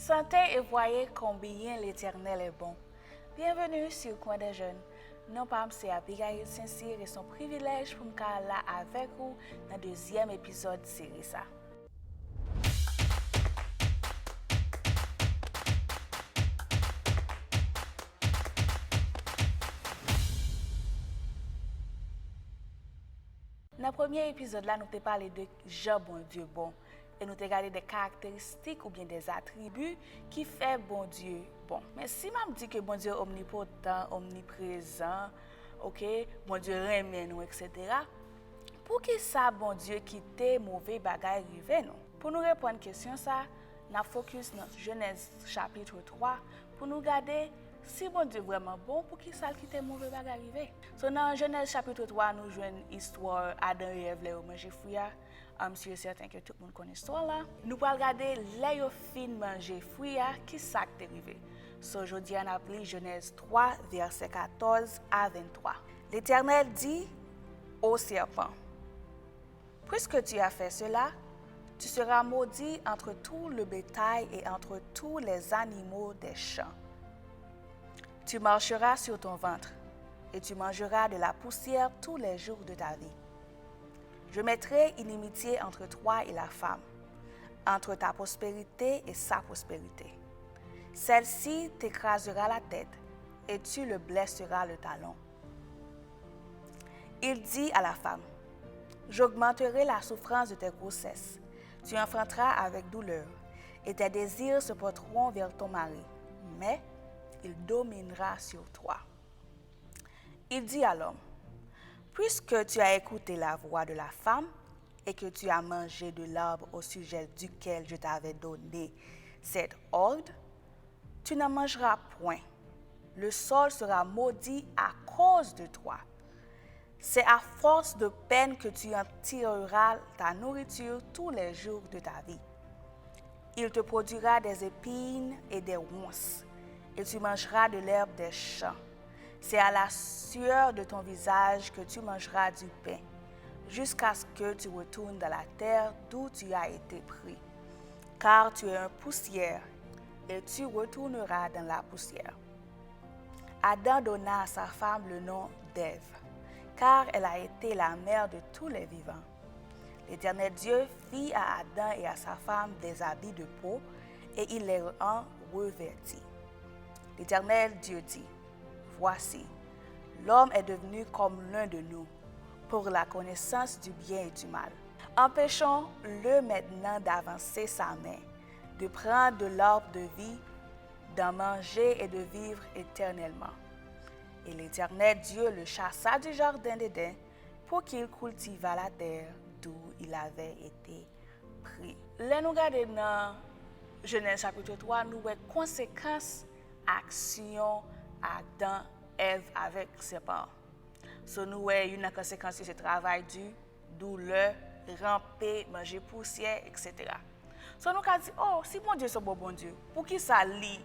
Sentez et voyez combien l'Éternel est bon. Bienvenue sur Coin des Jeunes. Non pas c'est Abigail Saint-Cyr et son privilège pour me là avec vous dans le deuxième épisode de série ça. Dans le premier épisode là, nous avons parlé de Jean bon Dieu bon. Et nous avons regardé des caractéristiques ou bien des attributs qui font bon Dieu bon. Mais si je dis que bon Dieu est omnipotent, omniprésent, ok, bon Dieu remet nous, etc. Pour qui ça bon Dieu quitte mauvais bagaille rivé nous? Pour nous répondre à la question ça, nous focus dans Genèse chapitre 3 pour nous regarder si bon Dieu vraiment bon, pour qui ça quitte mauvais bagaille arrivé. So dans Genèse chapitre 3, nous jouons l'histoire Adam et Ève les manger fruit. Je suis certain que tout le monde connaît l'histoire là. Nous allons regarder les fin manger fruit qui ça qui est arrivé. So aujourd'hui on a appelé Genèse 3 verset 14 à 23. L'Éternel dit au serpent: puisque tu as fait cela, tu seras maudit entre tout le bétail et entre tous les animaux des champs. Tu marcheras sur ton ventre et tu mangeras de la poussière tous les jours de ta vie. Je mettrai inimitié entre toi et la femme, entre ta prospérité et sa prospérité. Celle-ci t'écrasera la tête et tu le blesseras le talon. Il dit à la femme: j'augmenterai la souffrance de tes grossesses. Tu enfanteras avec douleur et tes désirs se porteront vers ton mari, mais il dominera sur toi. Il dit à l'homme: puisque tu as écouté la voix de la femme et que tu as mangé de l'arbre au sujet duquel je t'avais donné cet ordre, tu n'en mangeras point. Le sol sera maudit à cause de toi. C'est à force de peine que tu en tireras ta nourriture tous les jours de ta vie. Il te produira des épines et des ronces, et tu mangeras de l'herbe des champs. C'est à la sueur de ton visage que tu mangeras du pain, jusqu'à ce que tu retournes dans la terre d'où tu as été pris. Car tu es un poussière, et tu retourneras dans la poussière. Adam donna à sa femme le nom d'Ève, car elle a été la mère de tous les vivants. L'Éternel Dieu fit à Adam et à sa femme des habits de peau, et il les en revêtit. L'Éternel Dieu dit: voici, l'homme est devenu comme l'un de nous, pour la connaissance du bien et du mal. Empêchons-le maintenant d'avancer sa main, de prendre de l'arbre de vie, d'en manger et de vivre éternellement. Et l'Éternel Dieu le chassa du jardin d'Éden pour qu'il cultivât la terre d'où il avait été pris. Là, nous regardons dans Genèse chapitre 3, nous voyons les conséquences, actions, Adam, Ève avec ses parents. So, nous voyons une conséquence de ce travail dur, douleur, ramper, manger poussière, etc. So, nous avons dit: oh, si bon Dieu est bon Dieu, pour qui ça lui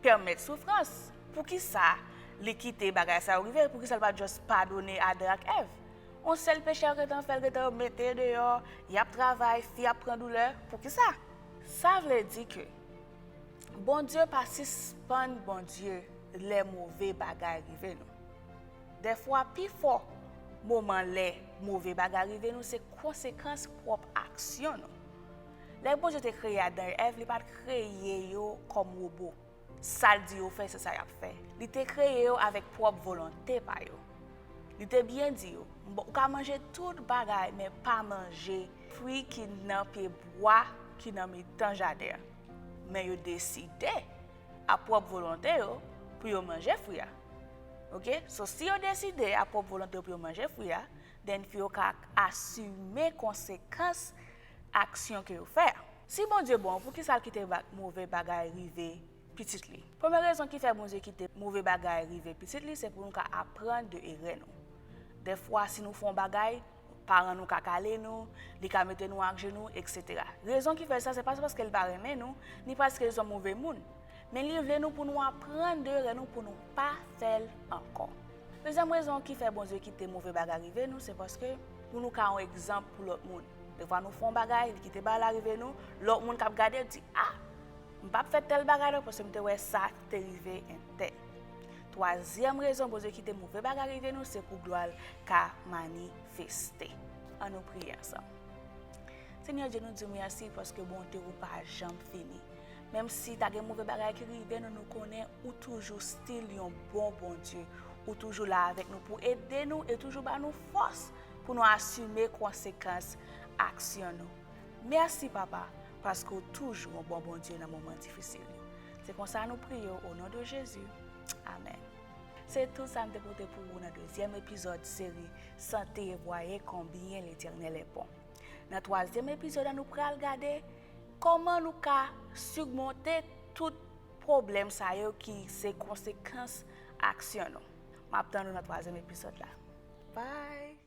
permet souffrance? Pour qui ça lui quitter bagage ça arriver? Pour qui ça ne va pas juste pardonner Adam et Ève? On sait le péché que tu fait, que tu mettre dehors, il y a travail, il prend douleur. Pour qui ça? Ça veut dire que bon Dieu pas suspend bon Dieu les mauvais bagages arrivés nous. Des fois, plus fort moment les mauvais bagages arrivés nous, c'est conséquence propre action nous. Les bon Dieu te créé Adam et Ève, il pas créé yo comme robot. Ça dit au fait, c'est ça y a fait. Il te créé yo avec propre volonté pa yo. Il te bien dit yo, on ka manger tout bagage mais pas manger fruit qui nan pied bois qui nan mi tan jardin. Mais yo décidé à propre volonté yo pour yo manger fruit. OK? So si yo décidé à propre volonté pour yo manger fruit, then faut ka assumer conséquences action que yo fait. Si bon Dieu bon, pour qui ça quitter mauvais bagage arrivé petit li. Première raison qui fait bon Dieu quitter mauvais bagage arrivé petit li, c'est pour nous apprendre de erreur nous. Des fois si nous font bagage, parents nous ka caler nous, li ka mettre nous à genoux, etc. Raison qui fait ça, c'est pas parce qu'elle va aimer nous, ni parce qu'elles sont mauvais monde. Mais il veut nous pour nous apprendre de nous pour nous pas faire encore. Deuxième raison qui fait bon Dieu quitter mauvais bagage arrivé nous, c'est parce que pour nous ka un exemple pour l'autre monde. Des fois nous font bagage, qui te ba l'arriver nous, l'autre monde qui regarder dit: ah, pas faire tel bagage parce que je ouais ça t'est arrivé en tête. Troisième raison pour quitter mauvais bagage arrivé nous c'est pour gloire qu'a manifester. On nous prie ensemble. Seigneur Dieu nous dit merci parce que bonté ou pas jamais fini. Même si tu as des mauvais bagages qui arrivent, nous connaissons ou toujours style un bon Dieu, ou toujours là avec nous pour aider nous et toujours bah nous force pour nous assumer les conséquences action nous. Merci papa parce que toujours un bon Dieu dans les moments difficiles. C'est comme ça que nous prions au nom de Jésus. Amen. C'est tout ça que je pour vous dans le deuxième épisode de la série Santé et voyez combien l'Éternel est bon. Dans le troisième épisode, nous allons regarder comment nous pouvons surmonter tout problème qui sont conséquences action. Je vous attends dans le troisième épisode. Bye!